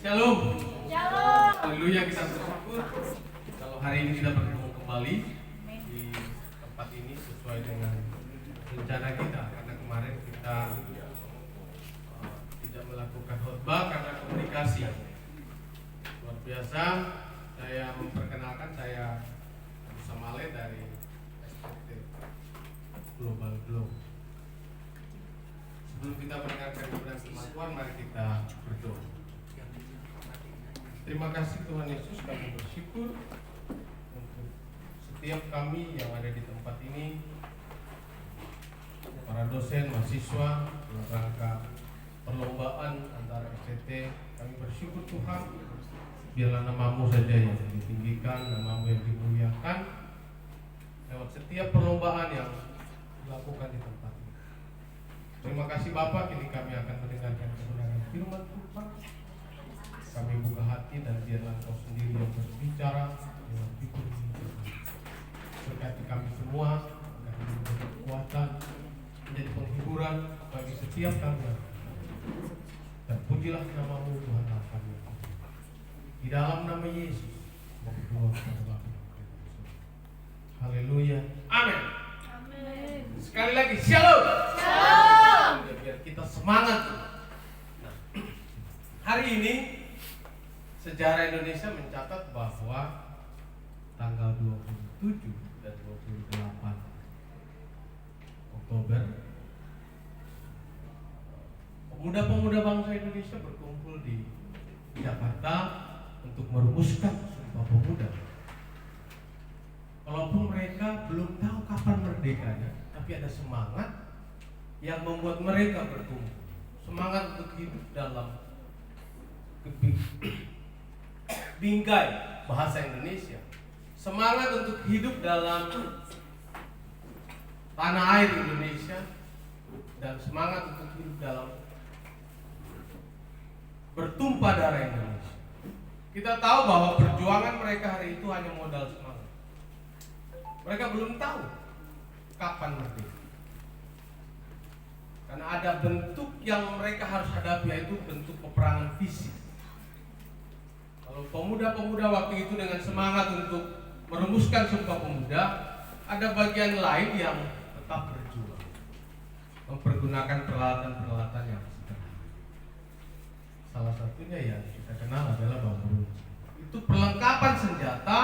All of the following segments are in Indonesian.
Shalom. Shalom. Haleluya, kita bersyukur kalau hari ini kita bertemu kembali di tempat ini sesuai dengan rencana kita, karena kemarin kita tidak melakukan khotbah karena komunikasi. Luar biasa. Saya memperkenalkan, saya Musa Male dari SPT Global Glow. Sebelum kita mendengarkan kebenaran firman Tuhan, mari kita berdoa. Terima kasih Tuhan Yesus, kami bersyukur untuk setiap kami yang ada di tempat ini, para dosen, mahasiswa, dalam rangka perlombaan antara SCT. Kami bersyukur Tuhan, biarlah namamu saja yang ditinggikan, namamu yang dimuliakan lewat setiap perlombaan yang dilakukan di tempat ini. Terima kasih Bapak, kini kami akan mendengarkan kebenaran firman Tuhan. Kami buka hati dan biarlah Engkau sendiri yang berbicara dengan fitur ini. Berkati kami semua, agar menjadi kekuatan, menjadi penghiburan bagi setiap kami. Dan pujilah namamu Tuhan Allah kami. Di dalam nama Yesus, berdoa kepada Bapa. Haleluya. Amin. Amin. Sekali lagi, shalom. Shalom. Biar kita semangat. Nah, hari ini sejarah Indonesia mencatat bahwa tanggal 27 dan 28 Oktober pemuda-pemuda bangsa Indonesia berkumpul di Jakarta untuk merumuskan Sumpah Pemuda. Walaupun mereka belum tahu kapan merdekanya, tapi ada semangat yang membuat mereka berkumpul. Semangat untuk hidup dalam bingkai bahasa Indonesia, semangat untuk hidup dalam tanah air Indonesia, dan semangat untuk hidup dalam bertumpah darah Indonesia. Kita tahu bahwa perjuangan mereka hari itu hanya modal semangat. Mereka belum tahu kapan merdeka, karena ada bentuk yang mereka harus hadapi, yaitu bentuk peperangan fisik. Kalau pemuda-pemuda waktu itu dengan semangat untuk merumuskan Sumpah Pemuda, ada bagian lain yang tetap berjuang, mempergunakan peralatan-peralatan yang sederhana. Salah satunya yang kita kenal adalah bambu. Itu perlengkapan senjata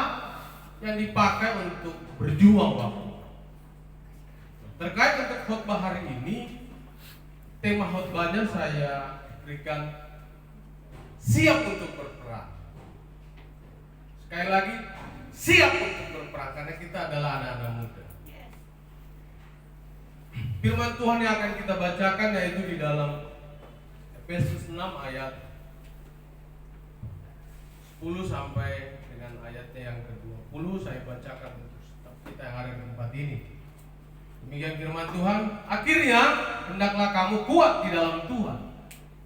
yang dipakai untuk berjuang waktu. Terkait untuk khotbah hari ini, tema khotbahnya saya berikan siap untuk berperang. Sekali lagi, siap untuk berperang, karena kita adalah anak-anak muda. Firman Tuhan yang akan kita bacakan yaitu di dalam Efesus 6 ayat 10 sampai dengan ayatnya yang ke-20. Saya bacakan untuk setiap kita yang ada di tempat ini. Demikian firman Tuhan. Akhirnya hendaklah kamu kuat di dalam Tuhan,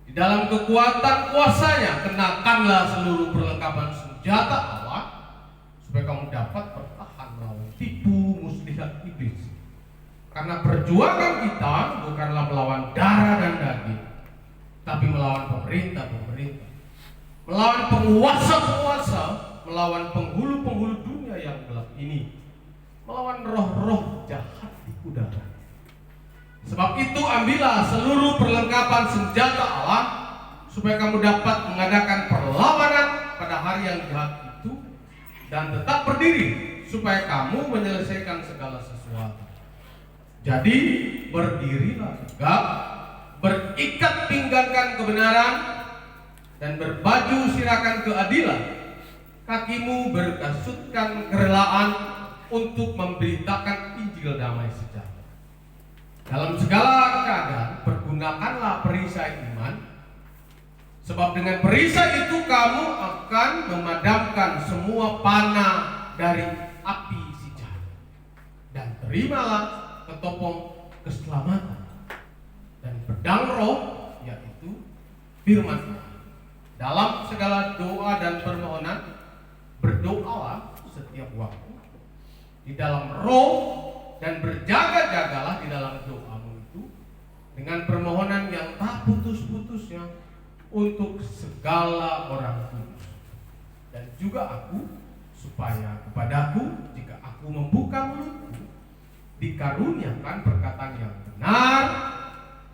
di dalam kekuatan kuasanya. Kenakanlah seluruh perlengkapan senjata Allah, supaya kamu dapat bertahan melawan tipu muslihat iblis. Karena perjuangan kita bukanlah melawan darah dan daging, tapi melawan pemerintah-pemerintah, melawan penguasa-penguasa, melawan penghulu-penghulu dunia yang gelap ini, melawan roh-roh jahat di udara. Sebab itu ambillah seluruh perlengkapan senjata Allah, supaya kamu dapat mengadakan perlawanan pada hari yang jahat itu, dan tetap berdiri, supaya kamu menyelesaikan segala sesuatu. Jadi berdirilah tegak, berikat pinggangkan kebenaran, dan berbaju sirahkan keadilan. Kakimu berkasutkan kerelaan untuk memberitakan Injil damai sejahtera. Dalam segala keadaan pergunakanlah perisai iman, sebab dengan perisai itu kamu akan memadamkan semua panah dari api si jahat. Dan terimalah ketopong keselamatan dan pedang roh, yaitu firman Tuhan. Dalam segala doa dan permohonan berdoalah setiap waktu di dalam roh, dan berjaga-jagalah di dalam doamu itu dengan permohonan yang tak putus-putusnya untuk segala orang kudus. Dan juga aku, supaya kepadaku jika aku membuka mulutku dikaruniakan perkataan yang benar,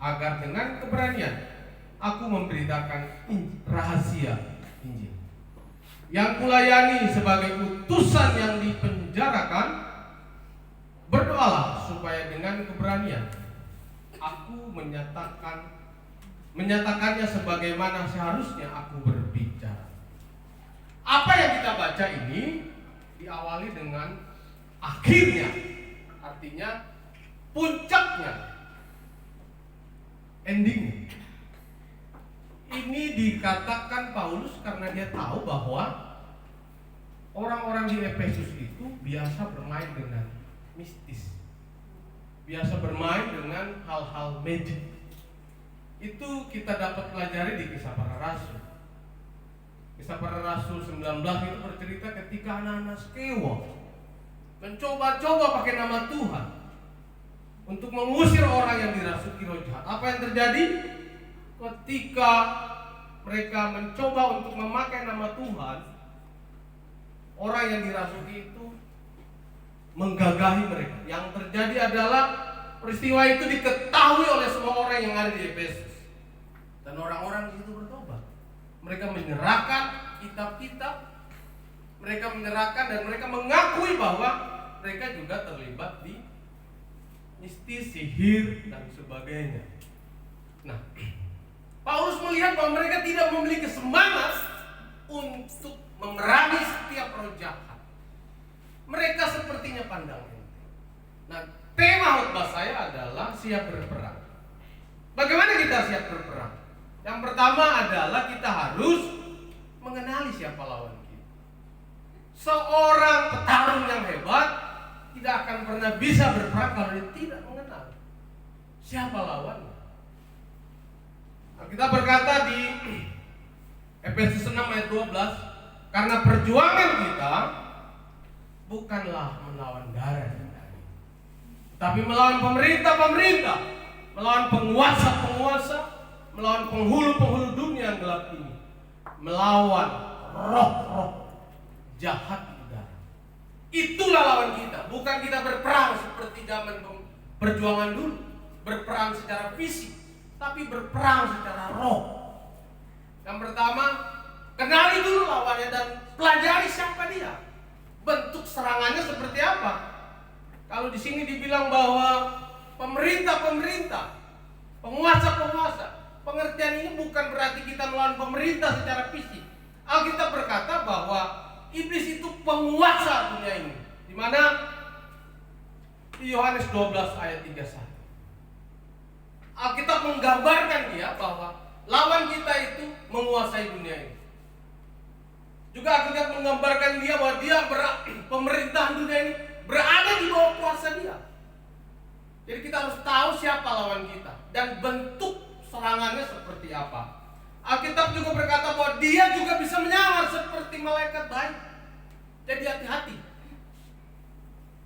agar dengan keberanian aku memberitakan rahasia Injil yang kulayani sebagai utusan yang dipenjarakan. Berdoalah supaya dengan keberanian aku menyatakannya sebagaimana seharusnya aku berbicara. Apa yang kita baca ini diawali dengan akhirnya, artinya puncaknya, endingnya. Ini dikatakan Paulus karena dia tahu bahwa orang-orang di Efesus itu biasa bermain dengan mistis, biasa bermain dengan hal-hal magic. Itu kita dapat pelajari di Kisah Para Rasul. Kisah Para Rasul 19 itu bercerita ketika anak-anak Skewa mencoba-coba pakai nama Tuhan untuk mengusir orang yang dirasuki roh jahat. Apa yang terjadi? Ketika mereka mencoba untuk memakai nama Tuhan, orang yang dirasuki itu menggagahi mereka. Yang terjadi adalah peristiwa itu diketahui oleh semua orang yang ada di Efesus. Dan orang-orang di situ bertobat. Mereka menyerahkan kitab-kitab, mereka menyerahkan dan mereka mengakui bahwa mereka juga terlibat di mistis, sihir dan sebagainya. Nah, Paulus melihat bahwa mereka tidak memiliki semangat untuk memerangi setiap roh jahat. Mereka sepertinya pandang enteng. Nah, tema khotbah saya adalah siap berperang. Bagaimana kita siap berperang? Yang pertama adalah kita harus mengenali siapa lawan kita. Seorang petarung yang hebat tidak akan pernah bisa berperang kalau dia tidak mengenal siapa lawannya. Nah, kita berkata di Efesus 6 ayat 12, karena perjuangan kita bukanlah melawan darah dan daging, tapi melawan pemerintah-pemerintah, melawan penguasa-penguasa, melawan penghulu-penghulu dunia yang gelap ini, melawan roh-roh jahat di udara. Itulah lawan kita. Bukan kita berperang seperti zaman perjuangan dulu, berperang secara fisik, tapi berperang secara roh. Yang pertama, kenali dulu lawannya dan pelajari siapa dia. Bentuk serangannya seperti apa? Kalau di sini dibilang bahwa pemerintah-pemerintah, penguasa-penguasa, pengertian ini bukan berarti kita melawan pemerintah secara fisik. Alkitab berkata bahwa iblis itu penguasa dunia ini. Di mana di Yohanes 12 ayat 31. Alkitab menggambarkan dia bahwa lawan kita itu menguasai dunia ini. Juga Alkitab menggambarkan dia bahwa dia pemerintahan dunia ini berada di bawah kuasa dia. Jadi kita harus tahu siapa lawan kita dan bentuk serangannya seperti apa. Alkitab juga berkata bahwa dia juga bisa menyamar seperti malaikat baik. Jadi hati-hati.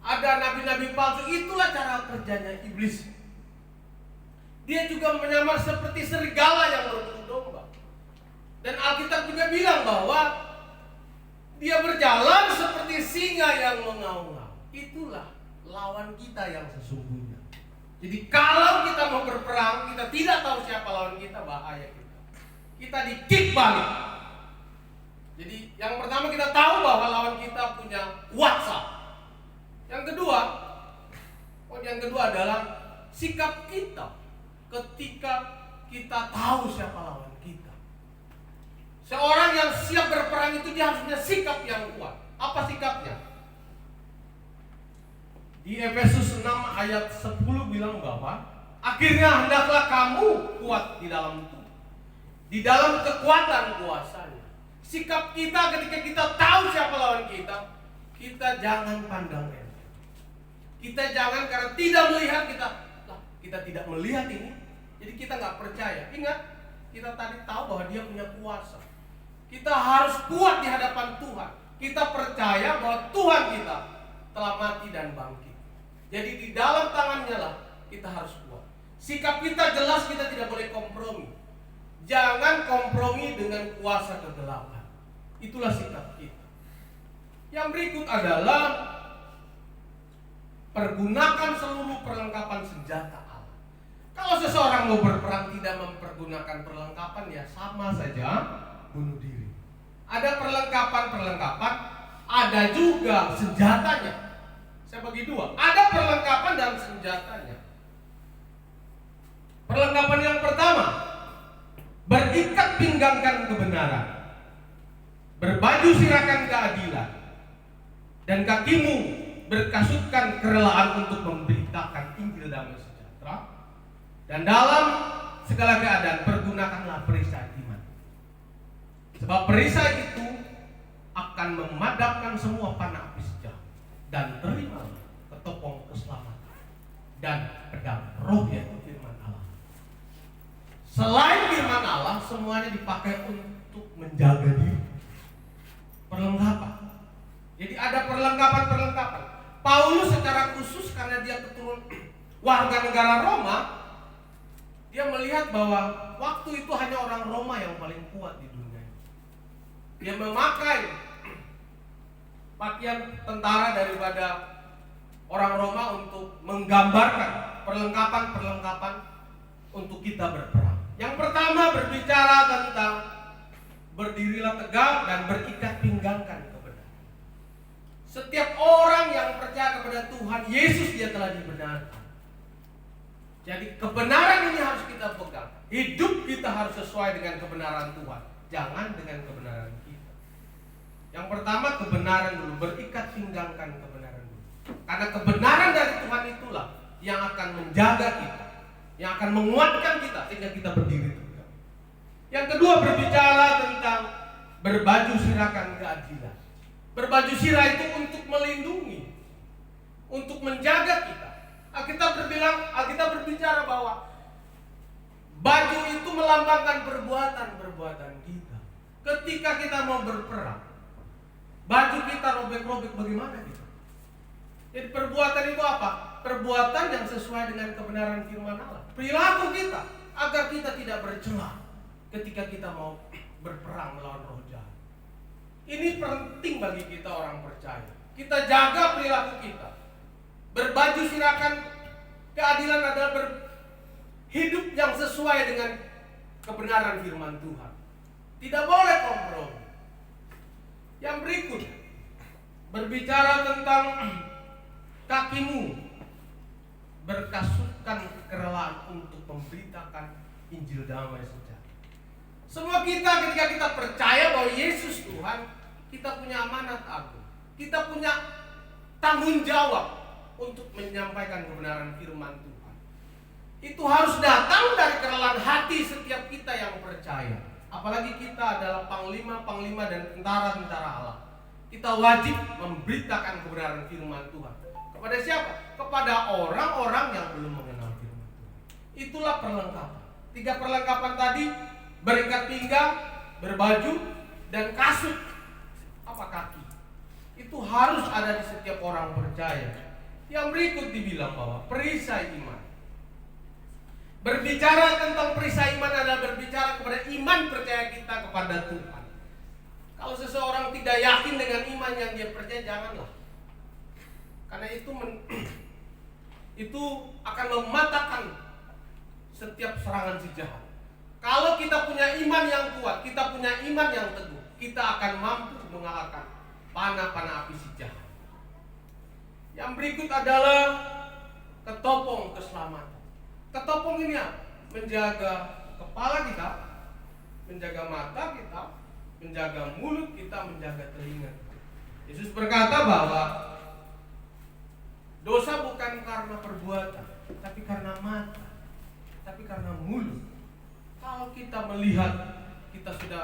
Ada nabi-nabi palsu, itulah cara kerjanya iblis. Dia juga menyamar seperti serigala yang berbulu domba. Dan Alkitab juga bilang bahwa dia berjalan seperti singa yang mengaum-ngaum. Itulah lawan kita yang sesungguhnya. Jadi kalau kita mau berperang, kita tidak tahu siapa lawan kita, bahaya kita. Kita di-kick balik. Jadi yang pertama kita tahu bahwa lawan kita punya kuasa. Yang kedua adalah sikap kita ketika kita tahu siapa lawan kita. Seorang yang siap berperang itu dia harus punya sikap yang kuat. Apa sikapnya? Di Efesus 6 ayat 10 bilang bahwa akhirnya hendaklah kamu kuat di dalam Tuhan, di dalam kekuatan kuasanya. Sikap kita ketika kita tahu siapa lawan kita, kita jangan pandang enteng. Kita jangan karena tidak melihat kita tidak melihat ini, jadi kita nggak percaya. Ingat, kita tadi tahu bahwa dia punya kuasa. Kita harus kuat di hadapan Tuhan. Kita percaya bahwa Tuhan kita telah mati dan bangkit. Jadi di dalam tangannya lah kita harus kuat. Sikap kita jelas, kita tidak boleh kompromi. Jangan kompromi dengan kuasa kegelapan. Itulah sikap kita. Yang berikut adalah pergunakan seluruh perlengkapan senjata Allah. Kalau seseorang mau berperang tidak mempergunakan perlengkapan, ya sama saja bunuh diri. Ada perlengkapan, ada juga senjatanya. Saya bagi dua, ada perlengkapan dan senjatanya. Perlengkapan yang pertama, berikat pinggangkan kebenaran, berbaju sirakan keadilan, dan kakimu berkasutkan kerelaan untuk memberitakan Injil damai sejahtera. Dan dalam segala keadaan pergunakanlah perisai iman. Sebab perisai itu akan memadamkan semua panah api sejahat. Dan terimalah ketopong keselamatan dan pedang roh, yaitu firman Allah. Selain firman Allah, semuanya dipakai untuk menjaga diri. Perlengkapan. Jadi ada perlengkapan. Paulus secara khusus karena dia keturunan warga negara Roma, dia melihat bahwa waktu itu hanya orang Roma yang paling kuat di dunia. Dia memakai pakaian tentara daripada orang Roma untuk menggambarkan perlengkapan untuk kita berperang. Yang pertama berbicara tentang berdirilah tegak dan berikat pinggangkan kebenaran. Setiap orang yang percaya kepada Tuhan Yesus, dia telah dibenarkan. Jadi kebenaran ini harus kita pegang. Hidup kita harus sesuai dengan kebenaran Tuhan, jangan dengan kebenaran kita. Yang pertama kebenaran dulu, berikat pinggangkan kebenaran dulu. Karena kebenaran dari Tuhan itulah yang akan menjaga kita, yang akan menguatkan kita sehingga kita berdiri tegak. Yang kedua berbicara tentang berbaju sirakan keadilan. Berbaju sirah itu untuk melindungi, untuk menjaga kita. Alkitab berbicara bahwa baju itu melambangkan perbuatan kita. Ketika kita mau berperang, baju kita robek-robek, bagaimana kita? Jadi perbuatan itu apa? Perbuatan yang sesuai dengan kebenaran firman Allah. Perilaku kita agar kita tidak bercela ketika kita mau berperang melawan roh jahat. Ini penting bagi kita orang percaya. Kita jaga perilaku kita. Berbaju sirakan keadilan adalah hidup yang sesuai dengan kebenaran firman Tuhan. Tidak boleh kompromi. Yang berikut berbicara tentang kakimu berkasutkan kerelaan untuk memberitakan Injil damai sejahtera. Semua kita ketika kita percaya bahwa Yesus Tuhan, kita punya amanat agung. Kita punya tanggung jawab untuk menyampaikan kebenaran firman Tuhan. Itu harus datang dari kerelaan hati setiap kita yang percaya. Apalagi kita adalah panglima dan tentara-tentara Allah. Kita wajib memberitakan kebenaran firman Tuhan. Kepada siapa? Kepada orang-orang yang belum mengenal firman Tuhan. Itulah perlengkapan. 3 perlengkapan tadi, berikat pinggang, berbaju, dan kasut. Apa kaki? Itu harus ada di setiap orang percaya. Yang berikut dibilang bahwa perisai iman. Berbicara tentang perisai iman adalah berbicara kepada iman percaya kita kepada Tuhan. Kalau seseorang tidak yakin dengan iman yang dia percaya, janganlah. Karena itu akan mematahkan setiap serangan si jahat. Kalau kita punya iman yang kuat, kita punya iman yang teguh, kita akan mampu mengalahkan panah-panah api si jahat. Yang berikut adalah ketopong keselamatan. Ketopong ini menjaga kepala kita, menjaga mata kita, menjaga mulut kita, menjaga telinga. Yesus berkata bahwa dosa bukan karena perbuatan, tapi karena mata, tapi karena mulut. Kalau kita melihat, kita sudah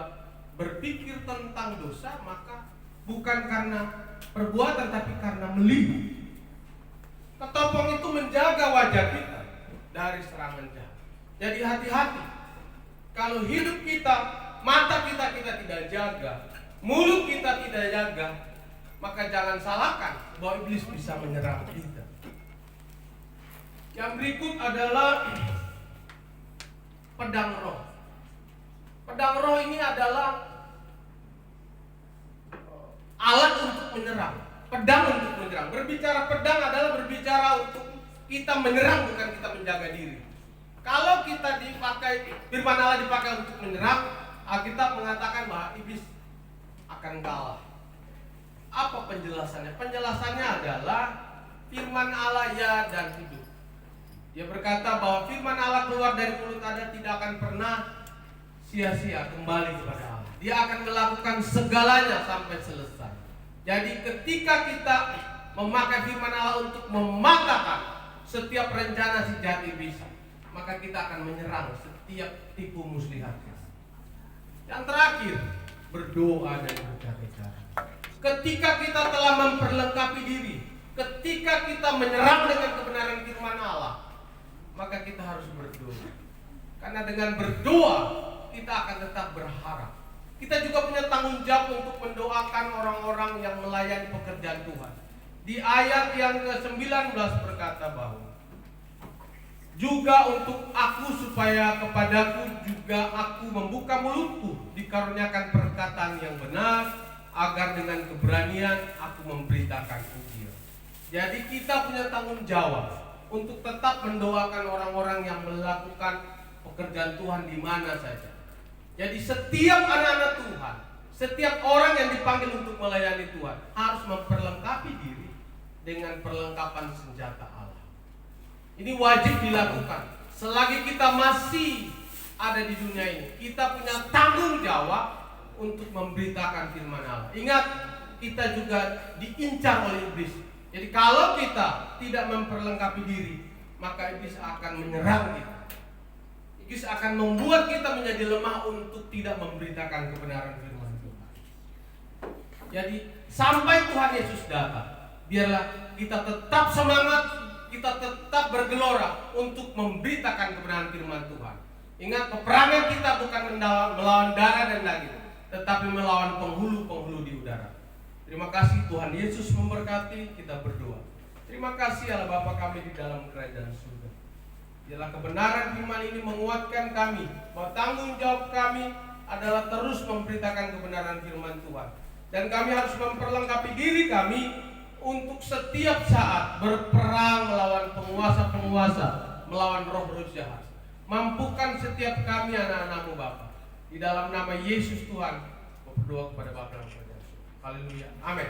berpikir tentang dosa, maka bukan karena perbuatan, tapi karena melihat. Ketopong itu menjaga wajah kita dari serangan jahat. Jadi hati-hati. Kalau hidup kita, mata kita tidak jaga, mulut kita tidak jaga, maka jangan salahkan bahwa iblis bisa menyerang kita. Yang berikut adalah pedang roh. Pedang roh ini adalah alat untuk menyerang, pedang untuk menyerang. Berbicara pedang adalah berbicara untuk kita menyerang, bukan kita menjaga diri. Kalau kita dipakai, firman Allah dipakai untuk menyerang, Alkitab mengatakan bahwa iblis akan kalah. Apa penjelasannya? Penjelasannya adalah firman Allah ya dan hidup. Dia berkata bahwa firman Allah keluar dari mulut Anda tidak akan pernah sia-sia kembali kepada Allah. Dia akan melakukan segalanya sampai selesai. Jadi ketika kita memakai firman Allah untuk mematahkan setiap rencana si jahat iblis, maka kita akan menyerang setiap tipu muslihatnya. Yang terakhir, berdoa dan berjaga-jaga. Ketika kita telah memperlengkapi diri, ketika kita menyerang dengan kebenaran firman Allah, maka kita harus berdoa. Karena dengan berdoa kita akan tetap berharap. Kita juga punya tanggung jawab untuk mendoakan orang-orang yang melayani pekerjaan Tuhan. Di ayat yang ke-19 berkata bahwa juga untuk aku supaya kepadaku juga aku membuka mulutku, dikaruniakan perkataan yang benar, agar dengan keberanian aku memberitakan Injil. Jadi kita punya tanggung jawab untuk tetap mendoakan orang-orang yang melakukan pekerjaan Tuhan di mana saja. Jadi setiap anak-anak Tuhan, setiap orang yang dipanggil untuk melayani Tuhan harus memperlengkapi diri dengan perlengkapan senjata Allah. Ini wajib dilakukan. Selagi kita masih ada di dunia ini, kita punya tanggung jawab untuk memberitakan firman Allah. Ingat, kita juga diincar oleh iblis. Jadi kalau kita tidak memperlengkapi diri, maka iblis akan menyerang kita. Iblis akan membuat kita menjadi lemah untuk tidak memberitakan kebenaran firman Tuhan. Jadi sampai Tuhan Yesus datang, biarlah kita tetap semangat, kita tetap bergelora untuk memberitakan kebenaran firman Tuhan. Ingat, peperangan kita bukan melawan darah dan daging, tetapi melawan penghulu-penghulu di udara. Terima kasih Tuhan Yesus memberkati. Kita berdoa. Terima kasih Allah Bapa kami di dalam kerajaan surga. Biarlah kebenaran firman ini menguatkan kami bahwa tanggung jawab kami adalah terus memberitakan kebenaran firman Tuhan. Dan kami harus memperlengkapi diri kami untuk setiap saat berperang melawan penguasa-penguasa, melawan roh-roh jahat. Mampukan setiap kami anak-anak-Mu Bapa. Di dalam nama Yesus Tuhan, berdoa kepada Bapa dan Putra. Haleluya. Amin.